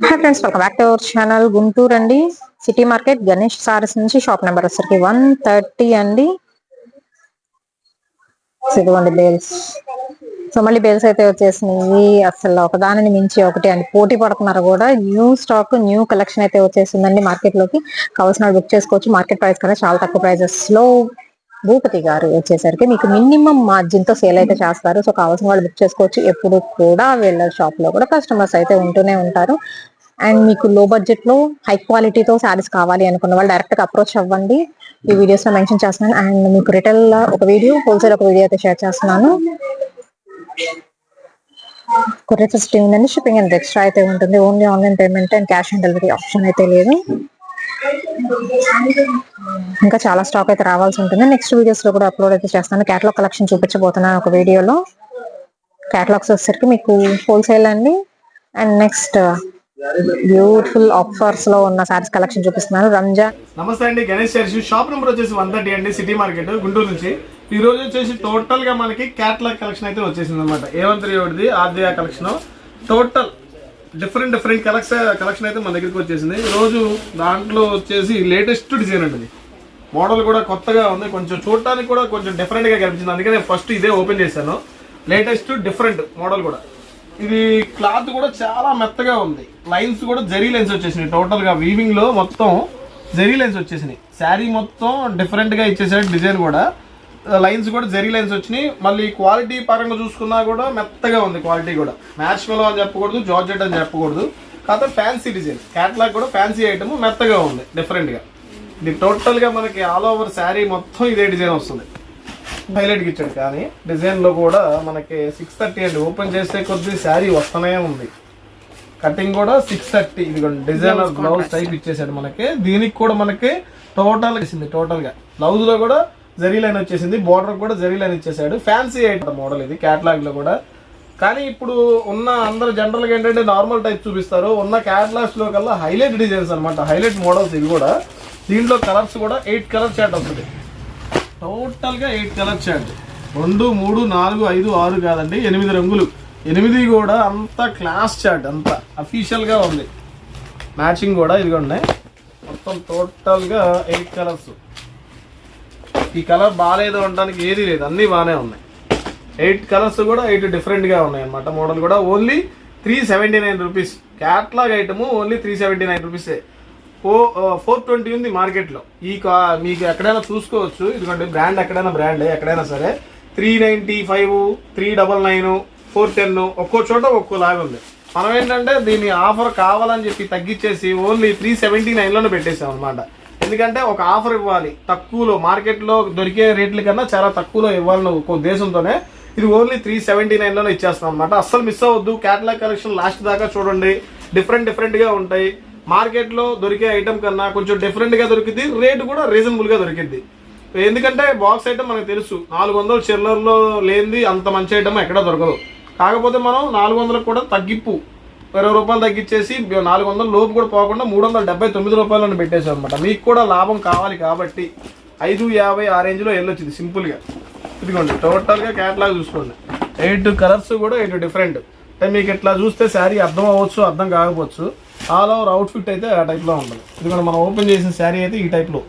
Hi friends, welcome back to our channel. Guntur అండి, city market Ganesh saris నుంచి shop number వచ్చరికి 130 అండి. ఇదిగోండి బేల్స్. సో మళ్ళీ బేల్స్ అయితే వచ్చేసినాయి. అసలు ఒకదానిని మించి ఒకటి అని పోటీ పడుతున్నారు కూడా. న్యూ స్టాక్, న్యూ కలెక్షన్ అయితే వచ్చేసిందండి మార్కెట్ లోకి. కావాల్సిన బుక్ చేసుకోవచ్చు. మార్కెట్ ప్రైస్ కన్నా చాలా తక్కువ ప్రైజెస్ లో భూపతి గారు వచ్చేసరికి మీకు మినిమం మార్జిన్ తో సేల్ అయితే చేస్తారు. సో కావాల్సిన వాళ్ళు బుక్ చేసుకోవచ్చు. ఎప్పుడు కూడా వీళ్ళ షాప్ లో కూడా కస్టమర్స్ అయితే ఉంటూనే ఉంటారు. అండ్ మీకు లో బడ్జెట్ లో హై క్వాలిటీతో శారీస్ కావాలి అనుకున్న వాళ్ళు డైరెక్ట్ గా అప్రోచ్ అవ్వండి. ఈ వీడియోస్ లో మెన్షన్ చేస్తున్నాను. అండ్ మీకు రిటైల్ ఒక వీడియో, హోల్సేల్ ఒక వీడియో అయితే షేర్ చేస్తున్నాను. కొరియర్ ఫెసిలిటీ ఉందండి. షిప్పింగ్ అండ్ ఎక్స్ట్రా అయితే ఉంటుంది. Only online payment and cash on delivery option అయితే లేదు. ఇంకా చాలా స్టాక్ అయితే రావాల్సి ఉంటుంది. నెక్స్ట్ వీడియోస్ లో కూడా అప్లోడ్ అయితే చేస్తాను. క్యాటలాగ్ కలెక్షన్ చూపించబోతున్నాను ఒక వీడియోలో. క్యాటలాగ్స్ వచ్చేసరికి మీకు హోల్సేల్ అండి. అండ్ నెక్స్ట్ బ్యూటిఫుల్ ఆఫర్స్ లో ఉన్న సారీస్ కలెక్షన్ చూపిస్తున్నాను. రంజాన్. నమస్తే అండి, గణేష్ శారీస్ షాప్ నెంబర్ వచ్చేసి 130 అండి, సిటీ మార్కెట్ గుంటూరు నుంచి. ఈ రోజు వచ్చేసి టోటల్ గా మనకి క్యాటలాగ్ కలెక్షన్ అయితే వచ్చేసింది అనమాట. A13 ఆర్డియా కలెక్షన్ టోటల్ డిఫరెంట్ కలెక్షన్ అయితే మన దగ్గరికి వచ్చేసింది. ఈ రోజు దాంట్లో వచ్చేసి లేటెస్ట్ డిజైన్ అండి. మోడల్ కూడా కొత్తగా ఉంది, కొంచెం చూడటానికి కూడా కొంచెం డిఫరెంట్ గా కనిపించింది. అందుకే నేను ఫస్ట్ ఇదే ఓపెన్ చేశాను. లేటెస్ట్ డిఫరెంట్ మోడల్ కూడా. ఇది క్లాత్ కూడా చాలా మెత్తగా ఉంది. లైన్స్ కూడా జరీ లైన్స్ వచ్చేసినాయి. టోటల్ గా వీవింగ్ లో మొత్తం జరీ లైన్స్ వచ్చేసినాయి. శారీ మొత్తం డిఫరెంట్ గా ఇచ్చేసాడు. డిజైన్ కూడా లైన్స్ కూడా జరీ లైన్స్ వచ్చినాయి. మళ్ళీ క్వాలిటీ పరంగా చూసుకున్నా కూడా మెత్తగా ఉంది. క్వాలిటీ కూడా మ్యాచ్ మెలో అని చెప్పకూడదు, జార్జెట్ అని చెప్పకూడదు. కాకపోతే ఫ్యాన్సీ డిజైన్, క్యాట్లాగ్ కూడా ఫ్యాన్సీ ఐటమ్, మెత్తగా ఉంది డిఫరెంట్ గా. ఇది టోటల్ గా మనకి ఆల్ ఓవర్ శారీ మొత్తం ఇదే డిజైన్ వస్తుంది. హైలైట్ ఇచ్చాడు. కానీ డిజైన్ లో కూడా మనకి 630 అండి. ఓపెన్ చేసే కొద్ది శారీ వస్తూనే ఉంది. కటింగ్ కూడా 630. ఇది డిజైనర్ బ్లౌజ్ టైప్ ఇచ్చేసాడు మనకి. దీనికి కూడా మనకి టోటల్ ఇచ్చింది. టోటల్ గా బ్లౌజ్ లో కూడా జరీ లైన్ వచ్చేసింది. బోర్డర్ కూడా జరీ లైన్ ఇచ్చేసాడు. ఫ్యాన్సీ ఐటమ్ మోడల్ ఇది క్యాటలాగ్ లో కూడా. కానీ ఇప్పుడు ఉన్న అందరు జనరల్ గా ఏంటంటే నార్మల్ టైప్ చూపిస్తారు. ఉన్న క్యాటలాగ్స్ లో కల్లా హైలైట్ డిజైన్స్ అనమాట, హైలైట్ మోడల్స్ ఇవి కూడా. దీంట్లో కలర్స్ కూడా 8 కలర్ చార్ట్ వస్తుంది. టోటల్ గా 8 కలర్ చార్ట్. 2, 3, 4, 5, 6 కాదండి, 8 రంగులు. 8 కూడా అంత క్లాస్ చార్ట్, అంత అఫీషియల్ గా ఉంది. మ్యాచింగ్ కూడా ఇదిగోండి. మొత్తం టోటల్ గా 8 కలర్స్. ఈ కలర్ బాగాలేదు అనడానికి ఏది లేదు, అన్ని బాగానే ఉన్నాయి. 8 కలర్స్ కూడా 8 డిఫరెంట్ గా ఉన్నాయి అనమాట. మోడల్ కూడా only 379 rupees. Catalogue item only 379 రూపీసే. 420 ఉంది మార్కెట్ లో. మీకు ఎక్కడైనా చూసుకోవచ్చు. ఇదిగోండి బ్రాండ్, ఎక్కడైనా సరే 395, 399, 410 ఒక్కో చోట ఒక్కోలాగా ఉంది. మనం ఏంటంటే దీని ఆఫర్ కావాలని చెప్పి తగ్గించేసి ఓన్లీ 379లోనే పెట్టేసాం అనమాట. ఎందుకంటే ఒక ఆఫర్ ఇవ్వాలి తక్కువలో, మార్కెట్ లో దొరికే రేట్ల కన్నా చాలా తక్కువలో ఇవ్వాలని ఒక ఉద్దేశంతోనే ఇది ఓన్లీ 379లోనే ఇచ్చేస్తాం అనమాట. అస్సలు మిస్ అవ్వద్దు. క్యాటలాగ్ కలెక్షన్ లాస్ట్ దాకా చూడండి. డిఫరెంట్ గా ఉంటాయి. మార్కెట్ లో దొరికే ఐటమ్ కన్నా కొంచెం డిఫరెంట్ గా దొరికింది. రేటు కూడా రీజనబుల్ గా దొరికింది. ఎందుకంటే బాక్స్ ఐటమ్ మనకు తెలుసు, 400 చిల్లర్లో లేనిది అంత మంచి ఐటమ్ ఎక్కడ దొరకదు. కాకపోతే మనం 400 కూడా తగ్గింపు 20 రూపాయలు తగ్గించేసి 400 లోపు కూడా పోకుండా 379 రూపాయలను పెట్టేసాం అనమాట. మీకు కూడా లాభం కావాలి కాబట్టి 550 ఆ రేంజ్ లో వెళ్ళొచ్చింది సింపుల్ గా. ఇదిగోండి టోటల్ గా క్యాటలాగ్ చూసుకోండి. 8 కలర్స్ కూడా 8 డిఫరెంట్. అంటే మీకు ఇట్లా చూస్తే శారీ అర్థం అవ్వచ్చు, అర్థం కాకపోవచ్చు. ఆల్ ఓవర్ అవుట్ఫిట్ అయితే ఆ టైప్లో ఉంటుంది. ఇదిగోండి మనం ఓపెన్ చేసిన శారీ అయితే ఈ టైప్లో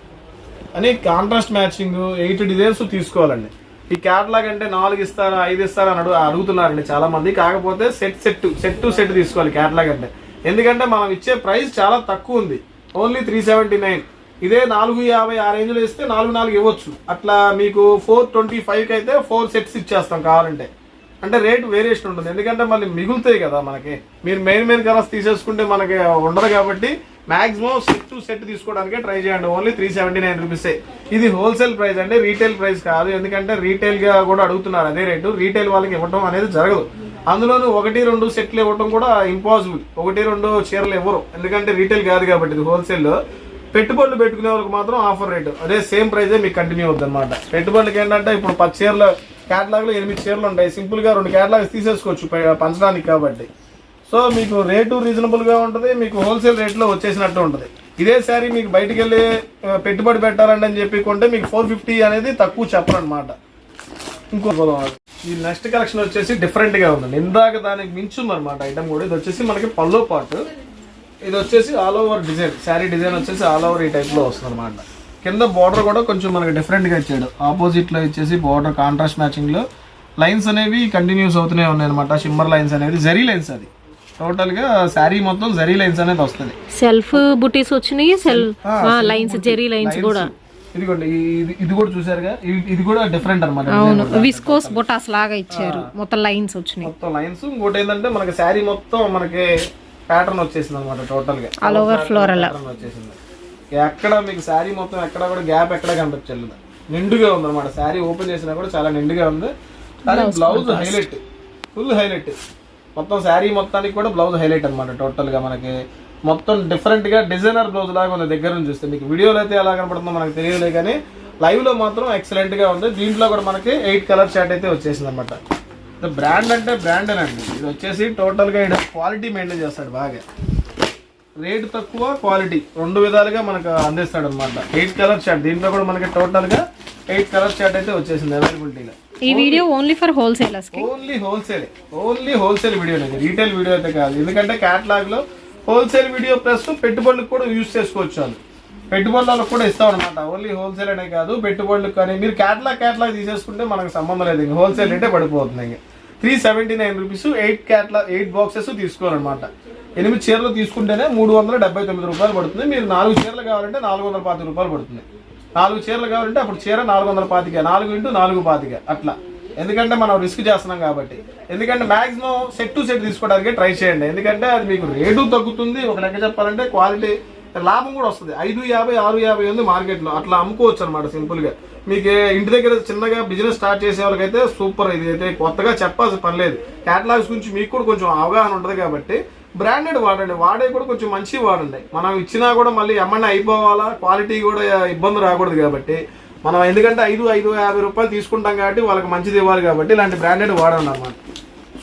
అని కాంట్రాస్ట్ మ్యాచింగ్ 8 డిజైన్స్ తీసుకోవాలండి. ఈ క్యాటలాగ్ అంటే 4 ఇస్తారా 5 ఇస్తారా అని అడుగుతున్నారండి చాలా మంది. కాకపోతే సెట్ తీసుకోవాలి క్యాటలాగ్ అంటే. ఎందుకంటే మనం ఇచ్చే ప్రైస్ చాలా తక్కువ ఉంది, ఓన్లీ 379. ఇదే 450 ఆ రేంజ్లో ఇస్తే 4 ఇవ్వచ్చు. అట్లా మీకు 425కి అయితే 4 సెట్స్ ఇచ్చేస్తాం కావాలంటే. అంటే రేట్ వేరియేషన్ ఉంటుంది. ఎందుకంటే మళ్ళీ మిగులుతాయి కదా మనకి. మీరు మెయిన్ కలర్స్ తీసేసుకుంటే మనకి ఉండదు కాబట్టి మాక్సిమం సెట్ తీసుకోవడానికే ట్రై చేయండి. ఓన్లీ 379 రూపీసే. ఇది హోల్సేల్ ప్రైస్ అండి, రీటైల్ ప్రైస్ కాదు. ఎందుకంటే రీటైల్ గా కూడా అడుగుతున్నారు అదే రేటు. రీటైల్ వాళ్ళకి ఇవ్వడం అనేది జరగదు. అందులోనూ 1-2 సెట్లు ఇవ్వడం కూడా ఇంపాసిబుల్. 1-2 చీరలు ఇవ్వరు, ఎందుకంటే రీటైల్ కాదు కాబట్టి. ఇది హోల్సేల్. పెట్టుబడులు పెట్టుకునే వాళ్ళకి మాత్రం ఆఫర్ రేటు అదే సేమ్ ప్రైజే మీకు కంటిన్యూ అవుతుంది అనమాట. పెట్టుబడులకి ఏంటంటే ఇప్పుడు 10 చీరలు క్యాటలాగ్ లో 8 చీరలు ఉంటాయి. సింపుల్ గా 2 క్యాటలాగ్స్ తీసేసుకోవచ్చు పంచడానికి కాబట్టి. సో మీకు రేటు రీజనబుల్ గా ఉంటుంది, మీకు హోల్సేల్ రేట్ లో వచ్చేసినట్టు ఉంటుంది. ఇదే శారీ మీకు బయటకు వెళ్ళి పెట్టుబడి పెట్టాలండి అని చెప్పి కొంటే మీకు 450 అనేది తక్కువ చెప్పరనమాట. ఇంకో ఈ నెక్స్ట్ కలెక్షన్ వచ్చేసి డిఫరెంట్ గా ఉందండి. ఇందాక దానికి మించుంది అనమాట ఐటమ్ కూడా. ఇది వచ్చేసి మనకి పల్లో పార్ట్. ఇది వచ్చేసి all over design, sari design వచ్చేసి ఆల్ ఓవర్ ఈ టైప్ లో వస్తుంది అనమాట. కింద బార్డర్ కూడా కొంచెం మనకి డిఫరెంట్ గా ఇచ్చాడు. ఆపోజిట్ లో ఇచ్చేసి బార్డర్ కాంట్రాస్ట్ మ్యాచింగ్ లో లైన్స్ అనేవి కంటిన్యూస్ అవుతూనే ఉన్నాయి అనమాట. షిమ్మర్ లైన్స్ అనేది జరీ లైన్స్, అది టోటల్ గా శారీ మొత్తం జరీ లైన్స్ అనేది వస్తుంది. సెల్ఫ్ బుటీస్ వచ్చినాయి, లైన్స్ జరీ లైన్స్ కూడా. ఇదిగోండి ఇది కూడా చూసారుగా, ఇది కూడా డిఫరెంట్ అనమాట. అవును, విస్కోస్ బుటాస్ లాగా ఇచ్చారు, మొత్తం లైన్స్ వచ్చినాయి, మొత్తం లైన్స్. ఇంకోటి ఏంటంటే మనకి శారీ మొత్తం మనకి ప్యాటర్న్ వచ్చేసింది అనమాట. టోటల్ గా ఆల్ ఓవర్ ఫ్లోరల్ వచ్చేసింది. ఎక్కడ మీకు శారీ మొత్తం ఎక్కడ కూడా గ్యాప్ ఎక్కడ కనిపించలేదు, నిండుగా ఉంది అనమాట. శారీ ఓపెన్ చేసినా కూడా చాలా నిండుగా ఉంది. కానీ బ్లౌజ్ హైలైట్, ఫుల్ హైలైట్. మొత్తం శారీ మొత్తానికి కూడా బ్లౌజ్ హైలైట్ అనమాట. టోటల్ గా మనకి మొత్తం డిఫరెంట్ గా డిజైనర్ బ్లౌజ్ లాగా ఉంది. దగ్గర నుంచి చూస్తే మీకు వీడియోలో అయితే ఎలా కనపడుతుందో మనకు తెలియలే, కానీ లైవ్ లో మాత్రం ఎక్సలెంట్ గా ఉంది. దీంట్లో కూడా మనకి 8 కలర్ చార్ట్ అయితే వచ్చేసింది అనమాట. బ్రాండ్ అంటే బ్రాండ్ అండి. ఇది వచ్చేసి టోటల్ గా క్వాలిటీ మెయింటైన్ చేస్తాడు బాగా. రేటు తక్కువ, క్వాలిటీ రెండు విధాలుగా మనకు అందిస్తాడు అనమాట. 8 కలర్ చార్ట్, దీంట్లో కూడా మనకి టోటల్ గా 8 కలర్ చార్ట్ అయితే వచ్చేసింది అవైలబిలిటీలో. ఈ వీడియో ఓన్లీ ఫర్ హోల్సేలర్స్ కి, ఓన్లీ హోల్సేల్ వీడియో అనేది, రీటైల్ వీడియో అయితే కాదు. ఎందుకంటే క్యాటలాగ్ లో హోల్సేల్ వీడియో ప్లస్ పెట్టుబడులకు కూడా యూజ్ చేసుకోవచ్చు. వాళ్ళు పెట్టుబడులకు కూడా ఇస్తాం అనమాట. ఓన్లీ హోల్సేల్ అనే కాదు, పెట్టుబడులకు కానీ మీరు క్యాటలాగ్ తీసేసుకుంటే మనకు సంబంధం లేదు. ఇంకా హోల్సేల్ రేటే పడిపోతుంది. ఇంకా 379 రూపీస్ 8 బాక్సెస్ తీసుకోవాలన్నమాట. 8 చీరలు తీసుకుంటేనే 379 రూపాయలు పడుతుంది. మీరు 4 చీరలు కావాలంటే 425 రూపాయలు పడుతుంది. 4 చీరలు కావాలంటే అప్పుడు చీర 425, 4 × 425 అట్లా. ఎందుకంటే మనం రిస్క్ చేస్తున్నాం కాబట్టి. ఎందుకంటే మాక్సిమం సెట్ టు సెట్ తీసుకోవడానికి ట్రై చేయండి. ఎందుకంటే అది మీకు రేటు తగ్గుతుంది, ఒక లెక్క చెప్పాలంటే క్వాలిటీ లాభం కూడా వస్తుంది. 550, 650 ఉంది మార్కెట్లో, అట్లా అమ్ముకోవచ్చు అనమాట సింపుల్ గా. మీకు ఇంటి దగ్గర చిన్నగా బిజినెస్ స్టార్ట్ చేసే వాళ్ళకైతే సూపర్. ఇది అయితే కొత్తగా చెప్పాల్సిన పని లేదు. క్యాటలాగ్స్ గురించి మీకు కూడా కొంచెం అవగాహన ఉంటుంది కాబట్టి బ్రాండెడ్ వాడండి. వాడే కూడా కొంచెం మంచి వాడండి. మనం ఇచ్చినా కూడా మళ్ళీ ఏమన్నా అయిపోవాలా, క్వాలిటీ కూడా ఇబ్బంది రాకూడదు కాబట్టి మనం, ఎందుకంటే 550 రూపాయలు తీసుకుంటాం కాబట్టి వాళ్ళకి మంచిది ఇవ్వాలి కాబట్టి ఇలాంటి బ్రాండెడ్ వాడండి అనమాట.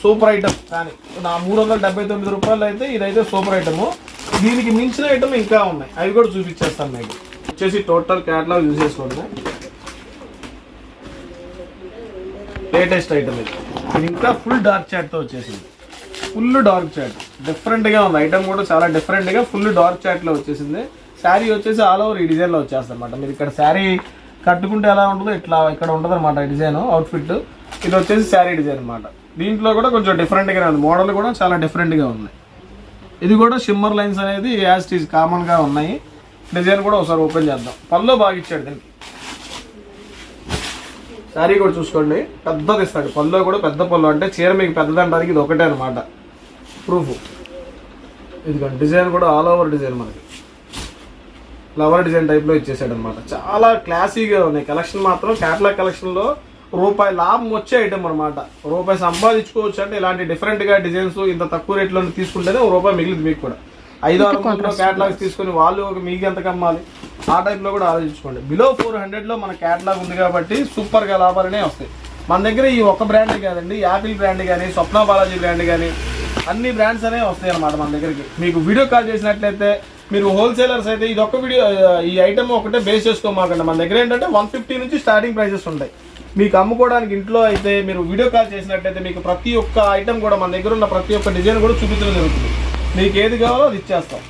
Super item. కానీ నా 379 రూపాయలు అయితే ఇదైతే సూపర్ ఐటమ్. దీనికి మించిన ఐటమ్ ఇంకా ఉన్నాయి, అవి కూడా చూపించేస్తాను మీకు. వచ్చేసి టోటల్ క్యాటలాగ్ యూజ్ చేసుకోండి. లేటెస్ట్ ఐటమ్ ఇది. ఇది ఇంకా ఫుల్ డార్క్ చాట్తో వచ్చేసింది. ఫుల్ డార్క్ చాట్, డిఫరెంట్గా ఉంది ఐటమ్ కూడా, చాలా డిఫరెంట్గా ఫుల్ డార్క్ చాట్లో వచ్చేసింది. శారీ వచ్చేసి ఆల్ ఓవర్ ఈ డిజైన్లో వచ్చేస్తుంది అనమాట. మీరు ఇక్కడ శారీ కట్టుకుంటే ఎలా ఉంటుందో ఇట్లా ఇక్కడ ఉంటుంది అనమాట డిజైన్ అవుట్ఫిట్. ఇది వచ్చేసి శారీ డిజైన్ అనమాట. దీంట్లో కూడా కొంచెం డిఫరెంట్గానే ఉంది, మోడల్ కూడా చాలా డిఫరెంట్గా ఉంది. ఇది కూడా షిమ్మర్ లైన్స్ అనేది యాజ్ టీజ్ కామన్గా ఉన్నాయి. డిజైన్ కూడా ఒకసారి ఓపెన్ చేద్దాం. పళ్ళు బాగా ఇచ్చాడు దీనికి. శారీ కూడా చూసుకోండి, పెద్దది ఇస్తాడు. పళ్ళు కూడా పెద్ద పళ్ళు, అంటే చీర మీకు పెద్దదంటానికి ఇది ఒకటే అనమాట ప్రూఫ్. ఇదిగోండి డిజైన్ కూడా ఆల్ ఓవర్ డిజైన్ మనకి ఫ్లవర్ డిజైన్ టైప్లో ఇచ్చేసాడు అనమాట. చాలా క్లాసీగా ఉన్నాయి. కలెక్షన్ మాత్రం క్యాటలాగ్ కలెక్షన్లో రూపాయి లాభం వచ్చే ఐటమ్ అనమాట. రూపాయి సంపాదించుకోవచ్చు అంటే ఇలాంటి డిఫరెంట్గా డిజైన్స్ ఇంత తక్కువ రేట్లో తీసుకుంటేనే రూపాయి మిగిలింది మీకు కూడా. 5-6 క్యాటలాగ్స్ తీసుకుని వాళ్ళు మీకు ఎంత కమ్మాలి ఆ టైప్లో కూడా ఆలోచించుకోండి. బిలో 400లో మన క్యాటలాగ్ ఉంది కాబట్టి సూపర్గా లాభాలనే వస్తాయి. మన దగ్గర ఈ ఒక్క బ్రాండ్ కాదండి, యాపిల్ బ్రాండ్ కానీ, స్వప్న బాలాజీ బ్రాండ్ కానీ అన్ని బ్రాండ్స్ అనేవి వస్తాయి అనమాట మన దగ్గరికి. మీకు వీడియో కాల్ చేసినట్లయితే మీరు హోల్సేలర్స్ అయితే ఇది ఒక్క వీడియో, ఈ ఐటమ్ ఒకటే బేస్ చేసుకోమాకండి. మన దగ్గర ఏంటంటే 150 నుంచి స్టార్టింగ్ ప్రైసెస్ ఉంటాయి. మీకు అమ్ముకోవడానికి ఇంట్లో అయితే మీరు వీడియో కాల్ చేసినట్లయితే మీకు ప్రతి ఒక్క ఐటమ్ కూడా మన దగ్గర ఉన్న ప్రతి ఒక్క డిజైన్ కూడా చూపించడం జరుగుతుంది. మీకు ఏది కావాలో అది ఇచ్చేస్తాం.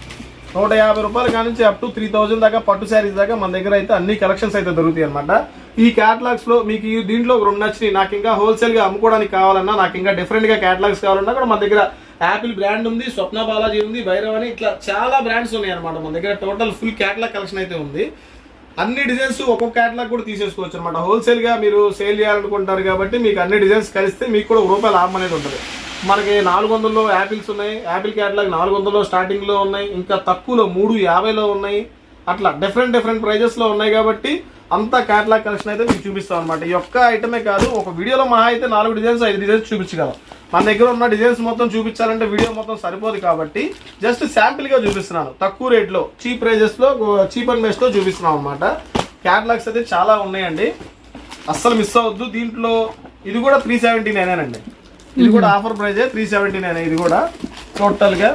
150 రూపాయల కాడ నుంచి అప్ టు 3000 దాకా పట్టు శారీస్ దాకా మన దగ్గర అయితే అన్ని కలెక్షన్స్ అయితే దొరుకుతాయి అనమాట. ఈ క్యాటలాగ్స్ లో మీకు దీంట్లో 2 నచ్చినాయి. నాకు ఇంకా హోల్సేల్ గా అమ్ముకోవడానికి కావాలన్నా, నాకు ఇంకా డిఫరెంట్ గా క్యాటలాగ్స్ కావాలన్నా కూడా మన దగ్గర యాపిల్ బ్రాండ్ ఉంది, స్వప్న బాలాజీ ఉంది, భైరవ్ అని ఇట్లా చాలా బ్రాండ్స్ ఉన్నాయి అనమాట మన దగ్గర. టోటల్ ఫుల్ క్యాటలాగ్ కలెక్షన్ అయితే ఉంది. అన్ని డిజైన్స్ ఒక్కొక్క క్యాటలాగ్ కూడా తీసేసుకోవచ్చు అనమాట. హోల్సేల్ గా మీరు సేల్ చేయాలనుకుంటారు కాబట్టి మీకు అన్ని డిజైన్స్ కలిస్తే మీకు కూడా రూపాయల లాభం అనేది ఉంటుంది. మనకి 400లో యాపిల్స్ ఉన్నాయి, యాపిల్ క్యాటలాగ్ 400లో స్టార్టింగ్ లో ఉన్నాయి, ఇంకా తక్కువలో 350లో ఉన్నాయి. అట్లా డిఫరెంట్ ప్రైజెస్ లో ఉన్నాయి కాబట్టి అంతా క్యాటలాగ్ కలెక్షన్ అయితే మీకు చూపిస్తాం అనమాట. ఈ ఒక్క ఐటమే కాదు, ఒక వీడియోలో మహా అయితే 4 డిజైన్స్ 5 డిజైన్స్ చూపించగలం. మన దగ్గర ఉన్న డిజైన్స్ మొత్తం చూపించాలంటే వీడియో మొత్తం సరిపోదు కాబట్టి జస్ట్ శాంపిల్ గా చూపిస్తున్నాను. తక్కువ రేట్లో చీప్ ప్రైజెస్ లో, చీప్ అండ్ బెస్ట్ లో చూపిస్తున్నాం అనమాట. క్యాటలాగ్స్ అయితే చాలా ఉన్నాయండి, అస్సలు మిస్ అవ్వద్దు. దీంట్లో ఇది కూడా 379 అండి. ఇది కూడా ఆఫర్ ప్రైజే 379. ఇది కూడా టోటల్ గా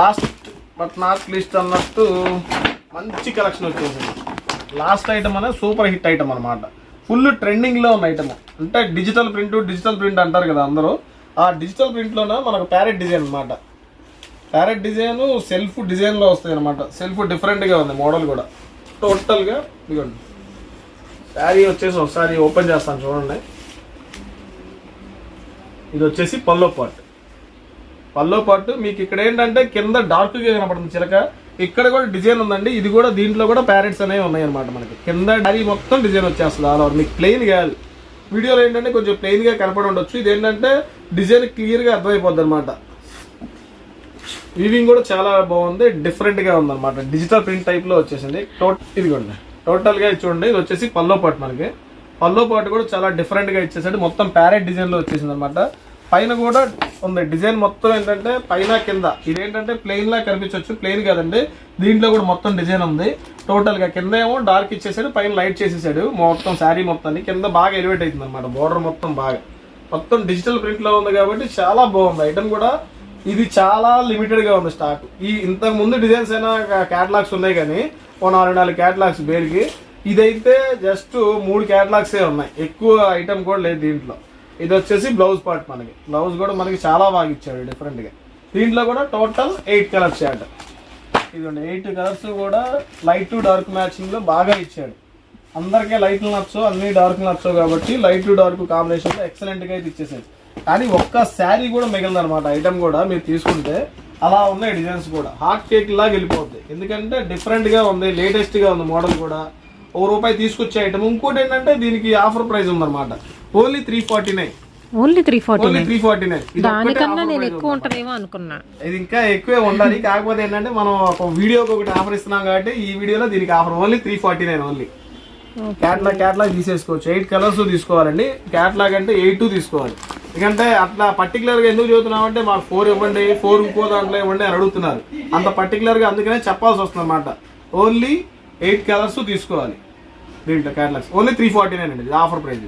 లాస్ట్ బట్ నాట్ లీస్ట్ అన్నట్టు మంచి కలెక్షన్ వచ్చేసింది. లాస్ట్ ఐటమ్ అనేది సూపర్ హిట్ ఐటమ్ అనమాట. ఫుల్ ట్రెండింగ్ లో ఉన్న ఐటమ్. అంటే డిజిటల్ ప్రింట్ అంటారు కదా అందరూ. ఆ డిజిటల్ ప్రింట్ లోనే మనకు ప్యారెట్ డిజైన్ అనమాట. ప్యారెట్ డిజైన్ సెల్ఫ్ డిజైన్ లో వస్తాయి అనమాట. సెల్ఫ్ డిఫరెంట్ గా ఉంది మోడల్ కూడా. టోటల్ గా ఇదిగోండి శారీ వచ్చేసి ఒకసారి ఓపెన్ చేస్తాను చూడండి. ఇది వచ్చేసి పల్లో పార్ట్. పల్లో పార్ట్ మీకు ఇక్కడ ఏంటంటే కింద డార్క్ గా కనపడుతుంది చిలక, ఇక్కడ కూడా డిజైన్ ఉందండి. ఇది కూడా దీంట్లో కూడా ప్యారెట్స్ అనేవి ఉన్నాయి అనమాట. మనకి కింద శారీ మొత్తం డిజైన్ వచ్చేస్తుంది ఆల్ ఓవర్. మీకు ప్లెయిన్ కాదు, వీడియోలో ఏంటంటే కొంచెం ప్లెయిన్ గా కనపడి ఉండొచ్చు. ఇది ఏంటంటే డిజైన్ క్లియర్ గా అర్థమైపోద్ది అనమాట. వీవింగ్ కూడా చాలా బాగుంది, డిఫరెంట్ గా ఉంది అనమాట. డిజిటల్ ప్రింట్ టైప్ లో వచ్చేసింది. ఇదిగోండి టోటల్ గా చూడండి. ఇది వచ్చేసి పల్లో పార్ట్. మనకి పల్లో పార్ట్ కూడా చాలా డిఫరెంట్ గా ఇచ్చేసాడు. మొత్తం ప్యారెట్ డిజైన్ లో వచ్చేసింది అనమాట. పైన కూడా ఉంది డిజైన్ మొత్తం ఏంటంటే పైన కింద. ఇదేంటంటే ప్లెయిన్ లా కనిపించవచ్చు, ప్లెయిన్ కాదండి. దీంట్లో కూడా మొత్తం డిజైన్ ఉంది. టోటల్ గా కింద ఏమో డార్క్ ఇచ్చేసాడు, పైన లైట్ చేసేసాడు. మొత్తం శారీ మొత్తాన్ని కింద బాగా ఎలివేట్ అవుతుంది అనమాట. బోర్డర్ మొత్తం డిజిటల్ ప్రింట్ లో ఉంది కాబట్టి చాలా బాగుంది ఐటమ్ కూడా. ఇది చాలా లిమిటెడ్ గా ఉంది స్టాక్. ఈ ఇంతకు ముందు డిజైన్స్ అయినా క్యాటలాగ్స్ ఉన్నాయి కానీ 4 క్యాటలాగ్స్ బేర్కి. ఇదైతే జస్ట్ 3 క్యాటలాగ్సే ఉన్నాయి, ఎక్కువ ఐటమ్ కూడా లేదు దీంట్లో. ఇది వచ్చేసి బ్లౌజ్ పార్ట్. మనకి బ్లౌజ్ కూడా మనకి చాలా బాగా ఇచ్చాడు డిఫరెంట్ గా. దీంట్లో కూడా టోటల్ 8 కలర్స్ షార్ట్. ఇదిగోండి 8 కలర్స్ కూడా లైట్ టు డార్క్ మ్యాచింగ్ లో బాగా ఇచ్చాడు. అందరికీ లైట్లు నచ్చవు, అన్ని డార్క్ నచ్చవు కాబట్టి లైట్ టు డార్క్ కాంబినేషన్ లో ఎక్సలెంట్ గా అయితే ఇచ్చేసాడు. కానీ ఒక్క శారీ కూడా మిగిలింది అనమాట. ఐటమ్ కూడా మీరు తీసుకుంటే అలా ఉన్నాయి డిజైన్స్ కూడా. హాట్ కేక్ లాగా వెళ్ళిపోద్ది, ఎందుకంటే డిఫరెంట్ గా ఉంది, లేటెస్ట్ గా ఉంది మోడల్ కూడా. ₹1 తీసుకొచ్చే ఐటమ్. ఇంకోటి ఏంటంటే దీనికి ఆఫర్ ప్రైస్ ఉందన్నమాట. ఓన్లీ 349. ఓన్లీ 349. 349. దానికన్నా నేను ఎక్కువ ఉంటుందేమో అనుకున్నా. ఇది ఇంకా ఎక్కువే ఉండాలి. కాకపోతే ఏంటంటే మనం ఒక వీడియోకి ఒకటి ఆఫర్ ఇస్తున్నాం కాబట్టి ఈ వీడియోలో దీనికి ఆఫర్ ఓన్లీ 349 ఓన్లీ. క్యాట్లాగ్ తీసేసుకోవచ్చు. 8 కలర్స్ తీసుకోవాలండి. క్యాట్లాగ్ అంటే 8 తీసుకోవాలి. ఎందుకంటే అట్లా పర్టికులర్ గా ఎందుకు చదువుతున్నాం అంటే మాకు 4 ఇవ్వండి, 4 ఇంకో దాంట్లో ఇవ్వండి అని అడుగుతున్నారు. అంత పర్టికులర్ గా అందుకనే చెప్పాల్సి వస్తుంది అనమాట. ఓన్లీ 8 కలర్స్ తీసుకోవాలి దీంట్లో క్యాట్లాగ్స్. ఓన్లీ 349 అండి ఆఫర్ ప్రైస్.